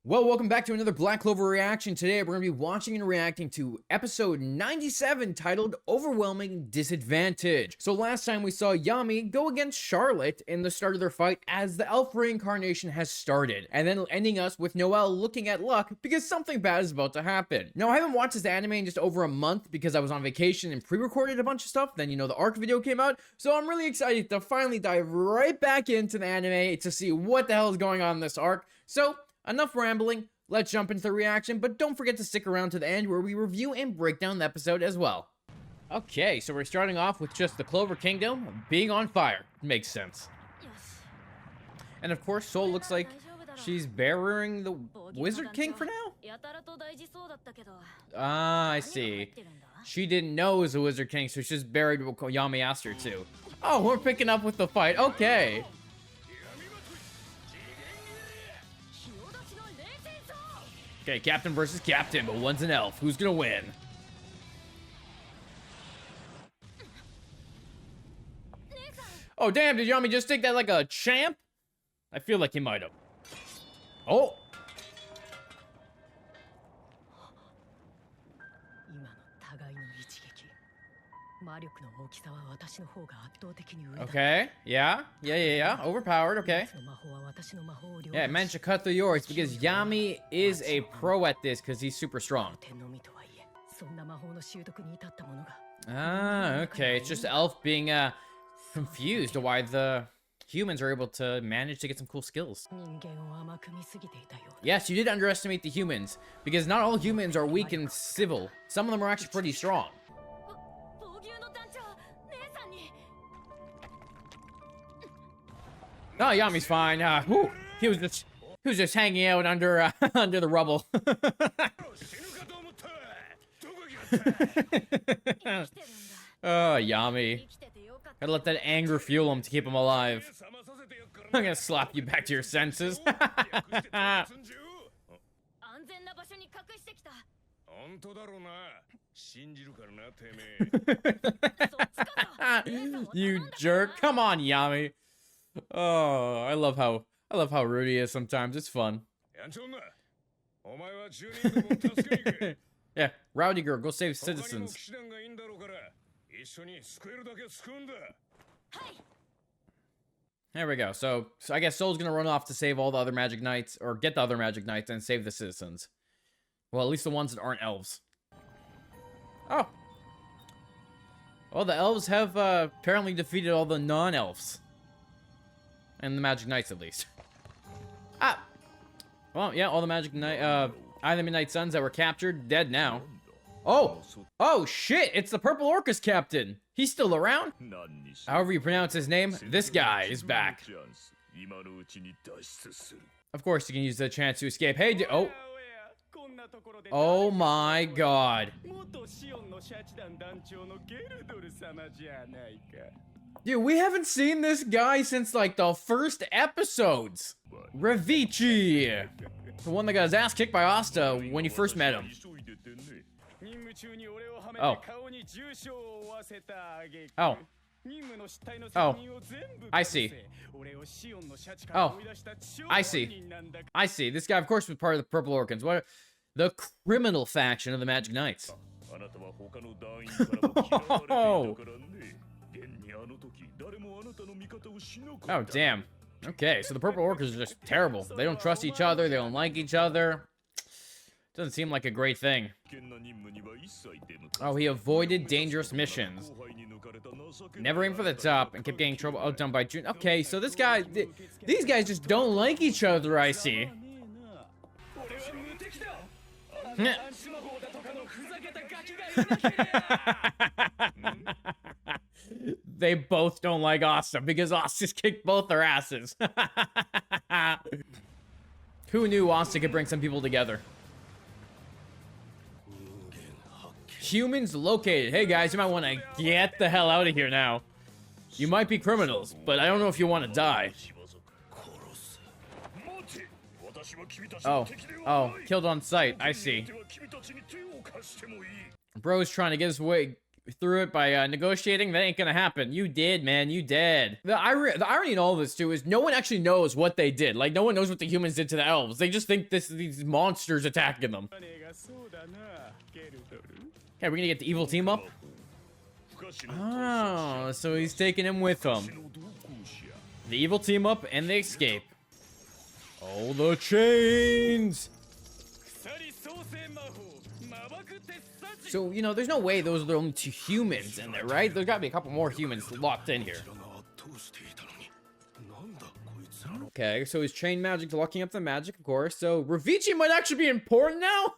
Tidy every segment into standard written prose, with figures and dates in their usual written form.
Well, welcome back to another Black Clover reaction. Today we're going to be watching and reacting to episode 97 titled Overwhelming Disadvantage. So last time we saw Yami go against Charlotte in the start of their fight as the Elf Reincarnation has started, and then ending us with Noelle looking at luck because something bad is about to happen. Now, I haven't watched this anime in just over a month because I was on vacation and pre-recorded a bunch of stuff. Then, the ARC video came out, so I'm really excited to finally dive right back into the anime to see what the hell is going on in this arc. So, enough rambling, let's jump into the reaction, but don't forget to stick around to the end where we review and break down the episode as well. Okay, so we're starting off with just the Clover Kingdom being on fire. Makes sense. And of course, Soul looks like she's burying the Wizard King for now? Ah, I see. She didn't know it was the Wizard King, so she's just buried what Yami asked her to. Oh, we're picking up with the fight. Okay. Okay, Captain versus Captain, but one's an elf. Who's gonna win? Oh, damn, did Yami just take that like a champ? I feel like he might have. Oh! Okay, yeah. Overpowered, okay. Yeah, it managed to cut through yours because Yami is a pro at this because he's super strong. Ah, okay. It's just Elf being confused to why the humans are able to manage to get some cool skills. Yes, you did underestimate the humans because not all humans are weak and civil. Some of them are actually pretty strong. Oh, Yami's fine. He was just hanging out under under the rubble. Oh, Yami. Gotta let that anger fuel him to keep him alive. I'm gonna slap you back to your senses. You jerk. Come on, Yami. Oh, I love how rude he is sometimes. It's fun. Yeah, rowdy girl, go save citizens. There we go. So I guess Soul's gonna run off to save all the other Magic Knights, or get the other Magic Knights and save the citizens. Well, at least the ones that aren't elves. Oh. Well, the elves have apparently defeated all the non-elves. And the Magic Knights, at least. Ah! Well, yeah, all the Magic Knight, either Midnight Suns that were captured, dead now. Oh! Oh, shit! It's the Purple Orcus captain! He's still around? However you pronounce his name, this guy is back. Of course, you can use the chance to escape. Hey, oh! Oh my god. Dude, we haven't seen this guy since, like, the first episodes. Ravici. The one that got his ass kicked by Asta when you first met him. Oh. Oh. Oh. I see. Oh. I see. I see. This guy, of course, was part of the Purple Orcans. What? The criminal faction of the Magic Knights. Oh. Oh, damn. Okay, so the Purple Orcas are just terrible. They don't trust each other. They don't like each other. Doesn't seem like a great thing. Oh, he avoided dangerous missions. Never aimed for the top and kept getting trouble outdone by June. Okay, so this guy... These guys just don't like each other, I see. They both don't like Asta because Asta kicked both their asses. Who knew Asta could bring some people together? Humans located. Hey guys, you might want to get the hell out of here now. You might be criminals, but I don't know if you want to die. Oh, killed on sight. I see. Bro's trying to get his way through it by negotiating. That ain't gonna happen. You did, man. You did. The irony in all of this, too, is no one actually knows what they did. Like, no one knows what the humans did to the elves. They just think these monsters attacking them. Okay, we're gonna get the evil team up. Oh, so he's taking him with him. The evil team up and they escape. Oh, the chains! So, you know, there's no way those are the only 2 humans in there, right? There's gotta be a couple more humans locked in here. Okay, so he's chain magic, locking up the magic, of course. So, Ravici might actually be important now?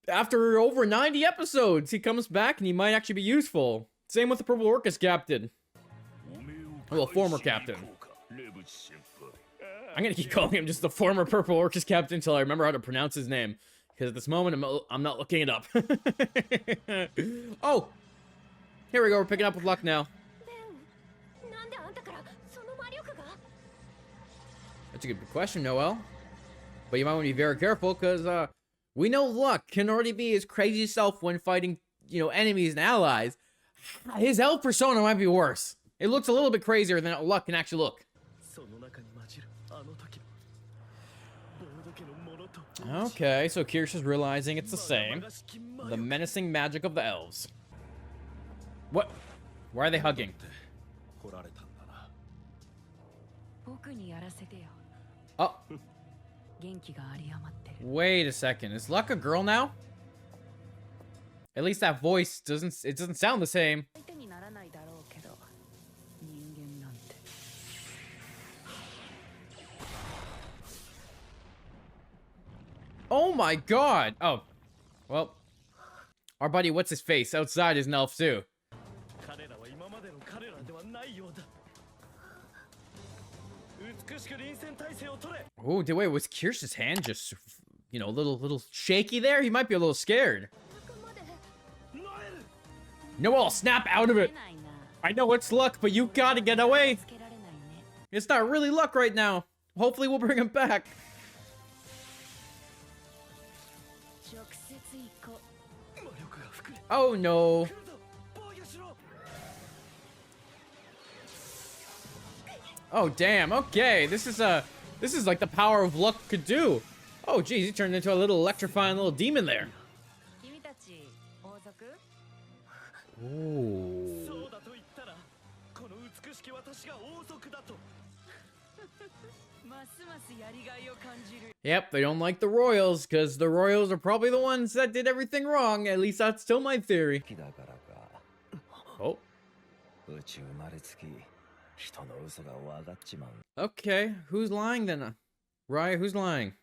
After over 90 episodes, he comes back and he might actually be useful. Same with the Purple Orcus captain. Well, former captain. I'm gonna keep calling him just the former Purple Orcus captain until I remember how to pronounce his name. Because at this moment, I'm not looking it up. Oh! Here we go, we're picking up with luck now. That's a good question, Noel. But you might want to be very careful, because we know Luck can already be his crazy self when fighting, you know, enemies and allies. His elf persona might be worse. It looks a little bit crazier than Luck can actually look. Okay, so Kirsch's realizing it's the same. The menacing magic of the elves. What? Why are they hugging? Oh. Wait a second. Is Luck a girl now? At least that voice doesn't sound the same. Oh my god! Oh. Well. Our buddy, what's his face? Outside is an elf too. Oh, wait, was Kirsch's hand just, you know, a little shaky there? He might be a little scared. Noel, snap out of it! I know it's Luck, but you gotta get away! It's not really Luck right now. Hopefully we'll bring him back. Oh no. Oh damn, okay. This is like the power of Luck could do. Oh geez, he turned into a little electrifying little demon there. Ooh. Yep, they don't like the royals, because the royals are probably the ones that did everything wrong. At least that's still my theory. Oh. Okay, who's lying then? Raya, who's lying?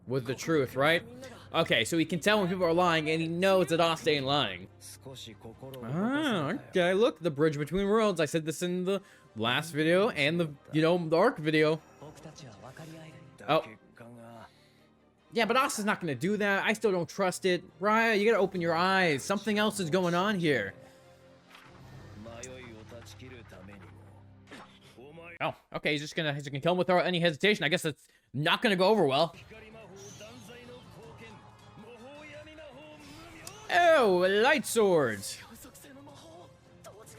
With the truth, right? Okay, so he can tell when people are lying, and he knows that Asta ain't lying. Ah, okay, look, the bridge between worlds. I said this in the last video and the, you know, the Arc video. Oh. Yeah, but Asta's not gonna do that. I still don't trust it. Raya, you gotta open your eyes. Something else is going on here. Oh, okay, he's gonna kill him without any hesitation. I guess that's not gonna go over well. Oh, light swords.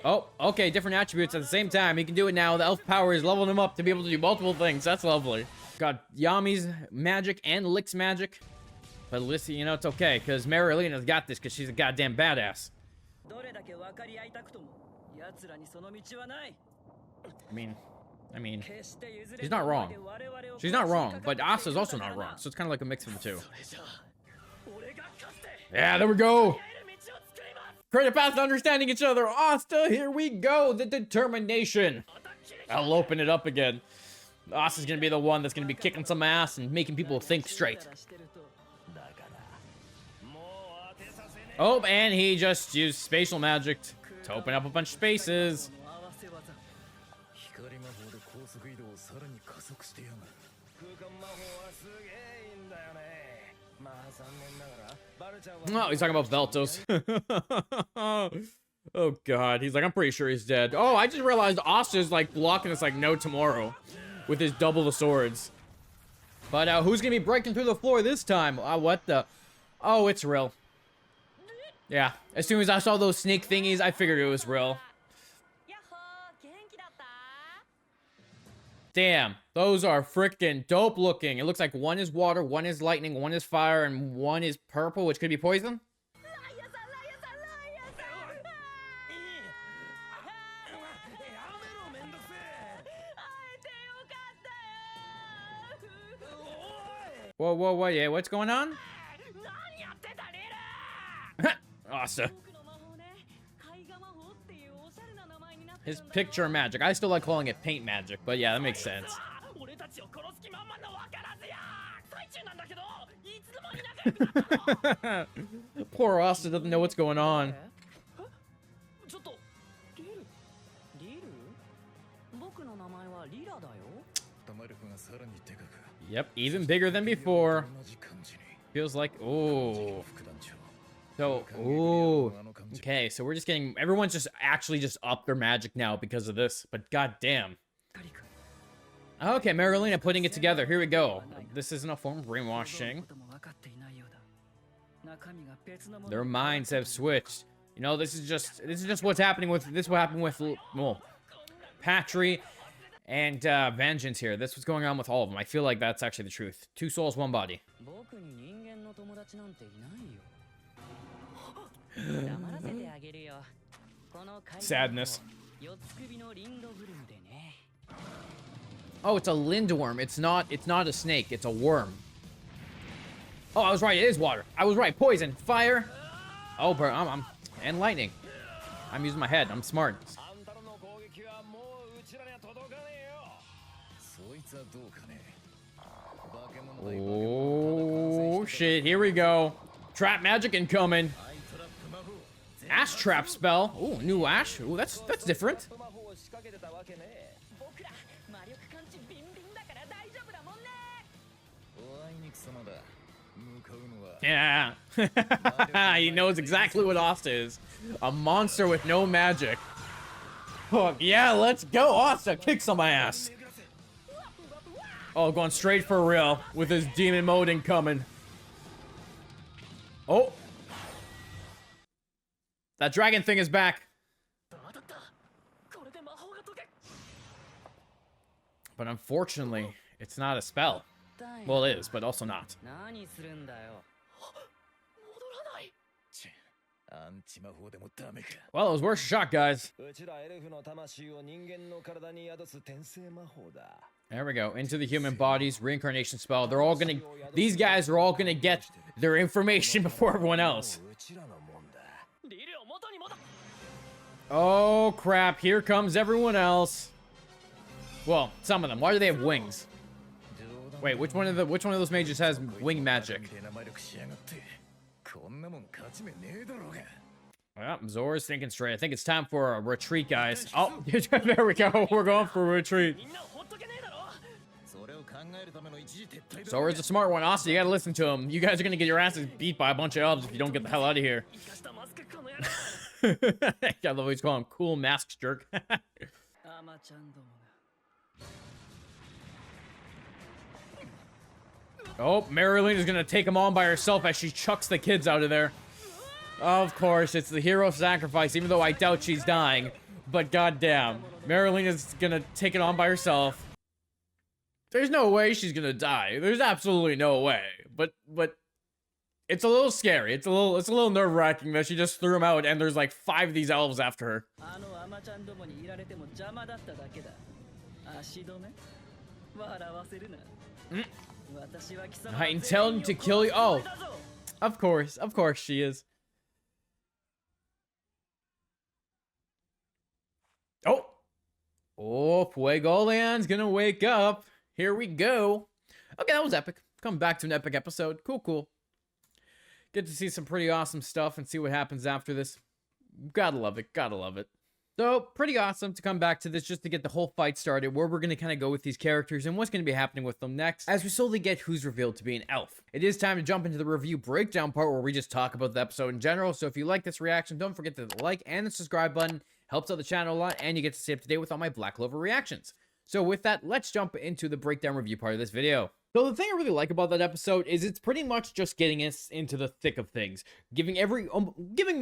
Oh, okay, different attributes at the same time. He can do it now. The elf power is leveling him up to be able to do multiple things. That's lovely. Got Yami's magic and Lick's magic. But listen, you know, it's okay, because Marilina's got this, because she's a goddamn badass. I mean, she's not wrong. She's not wrong, but Asta's also not wrong, so it's kind of like a mix of the two. Yeah, there we go. Create a path to understanding each other. Asta, here we go. The determination. I'll open it up again. Asta's gonna be the one that's gonna be kicking some ass and making people think straight. Oh, and he just used spatial magic to open up a bunch of spaces. Oh, he's talking about Veltos. Oh god, he's like, I'm pretty sure he's dead. Oh, I just realized Asta's like blocking us like no tomorrow with his double the swords. But who's gonna be breaking through the floor this time? What the? Oh, it's real. Yeah, as soon as I saw those snake thingies, I figured it was real. Damn, those are freaking dope looking. It looks like one is water, one is lightning, one is fire, and one is purple, which could be poison. Whoa, whoa, whoa, yeah, what's going on? Awesome. His picture magic. I still like calling it paint magic, but yeah, that makes sense. Poor Asta doesn't know what's going on. Yep, even bigger than before. Feels like, oh. So, ooh. Okay, so we're just getting, everyone's just actually just up their magic now because of this, but goddamn. Okay, Marilena putting it together. Here we go. This isn't a form of brainwashing. Their minds have switched. You know, this is just what's happening with, this is what happened with, well, Patry and Vengeance here. This was going on with all of them. I feel like that's actually the truth. 2 souls, 1 body. Sadness. Oh, it's a lindworm. It's not a snake. It's a worm. Oh, I was right. It is water. I was right. Poison, fire. Oh, bro, I'm and lightning. I'm using my head. I'm smart. Oh shit! Here we go. Trap magic incoming. Ash trap spell. Ooh, new ash. Ooh, that's different. Yeah. He knows exactly what Asta is. A monster with no magic. Oh, yeah, let's go. Asta, kick some ass. Oh, going straight for real with his demon mode incoming. Oh. That dragon thing is back. But unfortunately, it's not a spell. Well, it is, but also not. Well, it was worth a shot, guys. There we go. Into the human bodies, reincarnation spell. They're all gonna... These guys are all gonna get their information before everyone else. Oh, crap. Here comes everyone else. Well, some of them. Why do they have wings? Wait, which one of those mages has wing magic? Well, Zora's thinking straight. I think it's time for a retreat, guys. Oh, there we go. We're going for a retreat. Zora's a smart one. Asta, you gotta listen to him. You guys are gonna get your asses beat by a bunch of elves if you don't get the hell out of here. I love what he's calling him. Cool masks jerk. Oh, Marilyn is gonna take him on by herself as she chucks the kids out of there. Of course, it's the hero sacrifice, even though I doubt she's dying. But goddamn, Marilyn is gonna take it on by herself. There's no way she's gonna die. There's absolutely no way. But it's a little scary. It's a little nerve-wracking that she just threw him out and there's like 5 of these elves after her. I intend to kill you. Oh, of course she is. Oh, Fuegoleon's gonna wake up. Here we go. Okay, that was epic. Coming back to an epic episode. Cool. Get to see some pretty awesome stuff and see what happens after this. Gotta love it. So, pretty awesome to come back to this just to get the whole fight started, where we're going to kind of go with these characters and what's going to be happening with them next, as we slowly get who's revealed to be an elf. It is time to jump into the review breakdown part where we just talk about the episode in general, so if you like this reaction, don't forget to like and the subscribe button. Helps out the channel a lot, and you get to stay up to date with all my Black Clover reactions. So with that, let's jump into the breakdown review part of this video. So the thing I really like about that episode is it's pretty much just getting us into the thick of things, giving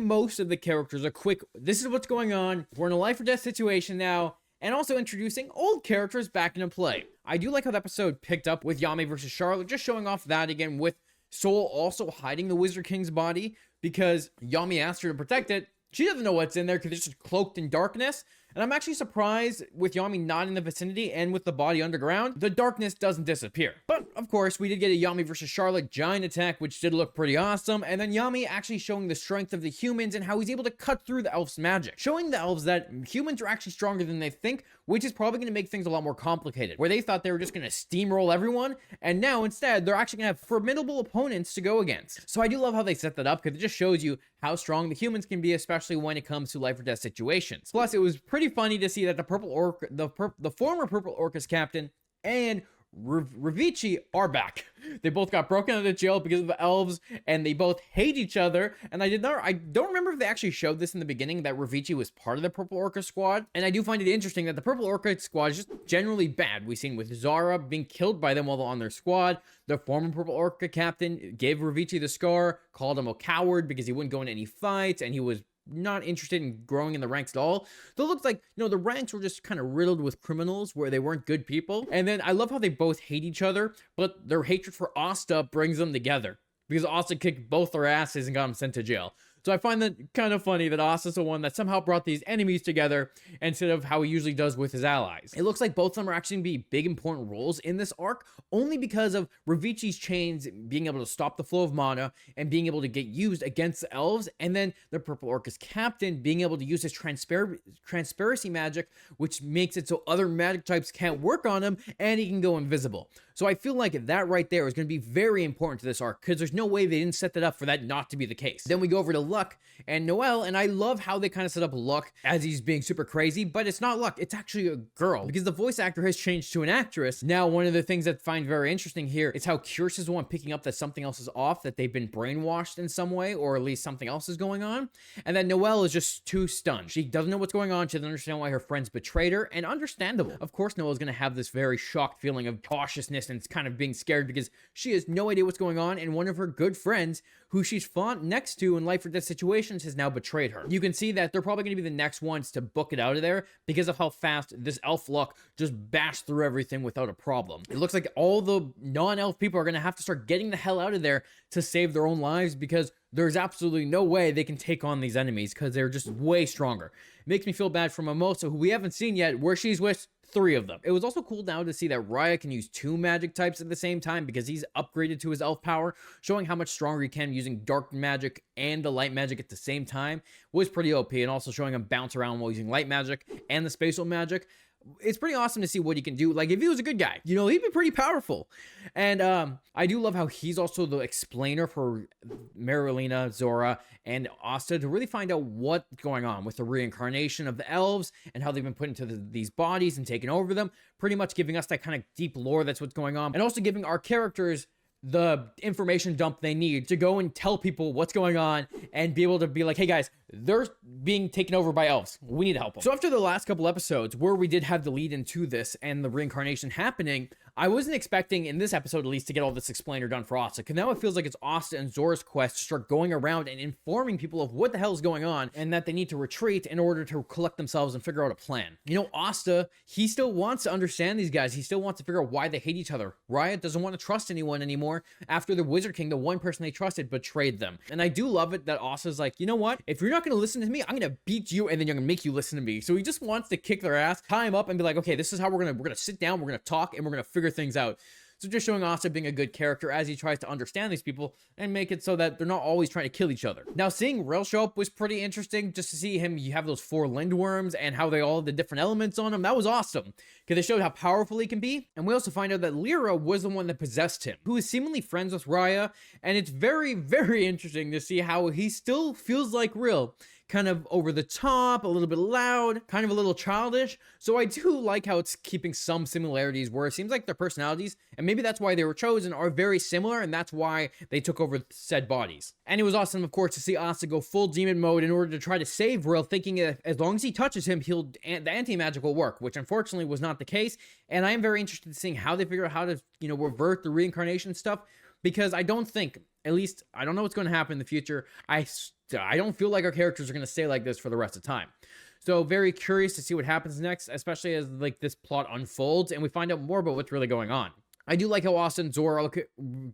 most of the characters a quick, this is what's going on, we're in a life or death situation now, and also introducing old characters back into play. I do like how the episode picked up with Yami versus Charlotte, just showing off that again, with Soul also hiding the Wizard King's body because Yami asked her to protect it. She doesn't know what's in there because it's just cloaked in darkness. And I'm actually surprised with Yami not in the vicinity and with the body underground, the darkness doesn't disappear. But of course, we did get a Yami versus Charlotte giant attack, which did look pretty awesome. And then Yami actually showing the strength of the humans and how he's able to cut through the elves' magic, showing the elves that humans are actually stronger than they think, which is probably going to make things a lot more complicated, where they thought they were just going to steamroll everyone. And now instead, they're actually going to have formidable opponents to go against. So I do love how they set that up because it just shows you how strong the humans can be, especially when it comes to life or death situations. Plus, it was pretty funny to see that the purple orc, the former purple Orcus captain and Ravicci are back. They both got broken out of jail because of the elves, and they both hate each other. And I don't remember if they actually showed this in the beginning, that Ravicci was part of the Purple Orca squad. And I do find it interesting that the Purple Orca squad is just generally bad. We've seen with Zara being killed by them while on their squad. The former Purple Orca captain gave Ravicci the scar, called him a coward because he wouldn't go in any fights, and he was not interested in growing in the ranks at all. So it looks like, the ranks were just kind of riddled with criminals where they weren't good people. And then I love how they both hate each other, but their hatred for Asta brings them together because Asta kicked both their asses and got them sent to jail. So I find that kind of funny that Asta's the one that somehow brought these enemies together instead of how he usually does with his allies. It looks like both of them are actually going to be big important roles in this arc, only because of Ravicci's chains being able to stop the flow of mana and being able to get used against the elves, and then the Purple Orcus captain being able to use his transparency magic, which makes it so other magic types can't work on him and he can go invisible. So I feel like that right there is going to be very important to this arc because there's no way they didn't set that up for that not to be the case. Then we go over to Luck and Noelle, and I love how they kind of set up Luck as he's being super crazy, but it's not Luck, it's actually a girl because the voice actor has changed to an actress. Now, one of the things that I find very interesting here is how Kirsch is the one picking up that something else is off, that they've been brainwashed in some way, or at least something else is going on, and that Noelle is just too stunned. She doesn't know what's going on, she doesn't understand why her friends betrayed her, and understandable. Of course, Noelle's going to have this very shocked feeling of cautiousness and it's kind of being scared because she has no idea what's going on, and one of her good friends who she's fought next to in life or death situations has now betrayed her. You can see that they're probably going to be the next ones to book it out of there because of how fast this elf Luck just bashed through everything without a problem. It looks like all the non-elf people are going to have to start getting the hell out of there to save their own lives because there's absolutely no way they can take on these enemies because they're just way stronger. It makes me feel bad for Mimosa, who we haven't seen yet, where she's with 3 of them. It was also cool now to see that Raya can use 2 magic types at the same time because he's upgraded to his elf power, showing how much stronger he can using dark magic and the light magic at the same time was pretty OP, and also showing him bounce around while using light magic and the spatial magic. It's pretty awesome to see what he can do. Like, if he was a good guy, he'd be pretty powerful. And I do love how he's also the explainer for Marilena, Zora, and Asta to really find out what's going on with the reincarnation of the elves and how they've been put into these bodies and taken over them, pretty much giving us that kind of deep lore that's what's going on, and also giving our characters the information dump they need to go and tell people what's going on and be able to be like, hey guys, they're being taken over by elves, we need to help them. So after the last couple episodes where we did have the lead into this and the reincarnation happening, I wasn't expecting in this episode at least to get all this explainer done for Asta, because now it feels like it's Asta and Zora's quest to start going around and informing people of what the hell is going on and that they need to retreat in order to collect themselves and figure out a plan. Asta, he still wants to understand these guys. He still wants to figure out why they hate each other. Riot doesn't want to trust anyone anymore after the Wizard King, the one person they trusted, betrayed them. And I do love it that Asta's like, you know what? If you're not going to listen to me, I'm going to beat you and then you're going to make you listen to me. So he just wants to kick their ass, tie them up and be like, okay, this is how we're going to sit down, we're going to talk, and we're going to figure things out. So just showing Asta being a good character as he tries to understand these people and make it so that they're not always trying to kill each other. Now, seeing Rel show up was pretty interesting, just to see him. You have those 4 lindworms and how they all have the different elements on him. That was awesome because they showed how powerful he can be. And we also find out that Lyra was the one that possessed him, who is seemingly friends with Raya. And it's very, very interesting to see how he still feels like Ril, kind of over the top, a little bit loud, kind of a little childish. So I do like how it's keeping some similarities where it seems like their personalities, and maybe that's why they were chosen, are very similar, and that's why they took over said bodies. And it was awesome, of course, to see Asa go full demon mode in order to try to save Rill, thinking that as long as he touches him, the anti-magic will work, which unfortunately was not the case. And I am very interested in seeing how they figure out how to, revert the reincarnation stuff, because I don't think, at least, I don't know what's going to happen in the future. I don't feel like our characters are going to stay like this for the rest of the time. So very curious to see what happens next, especially as like this plot unfolds and we find out more about what's really going on. I do like how Asa and Zora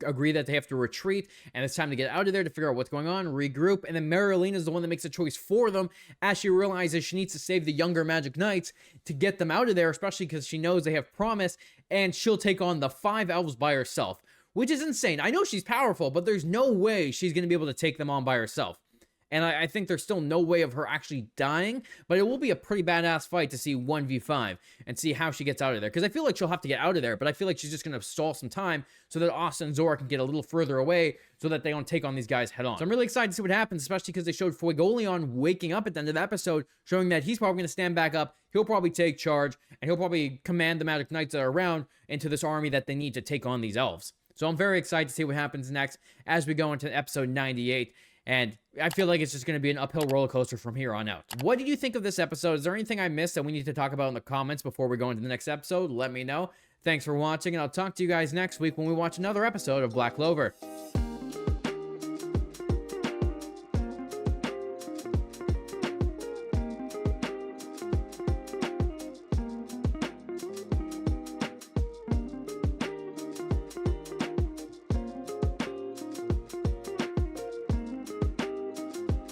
agree that they have to retreat and it's time to get out of there to figure out what's going on, regroup, and then Marilyn is the one that makes a choice for them as she realizes she needs to save the younger Magic Knights to get them out of there, especially because she knows they have promise and she'll take on the 5 elves by herself, which is insane. I know she's powerful, but there's no way she's going to be able to take them on by herself. And I think there's still no way of her actually dying, but it will be a pretty badass fight to see 1v5 and see how she gets out of there. Because I feel like she'll have to get out of there, but I feel like she's just going to stall some time so that Asa and Zora can get a little further away so that they don't take on these guys head on. So I'm really excited to see what happens, especially because they showed Fuegoleon waking up at the end of the episode, showing that he's probably going to stand back up, he'll probably take charge, and he'll probably command the Magic Knights that are around into this army that they need to take on these elves. So I'm very excited to see what happens next as we go into episode 98. And I feel like it's just going to be an uphill roller coaster from here on out. What did you think of this episode? Is there anything I missed that we need to talk about in the comments before we go into the next episode? Let me know. Thanks for watching, and I'll talk to you guys next week when we watch another episode of Black Clover.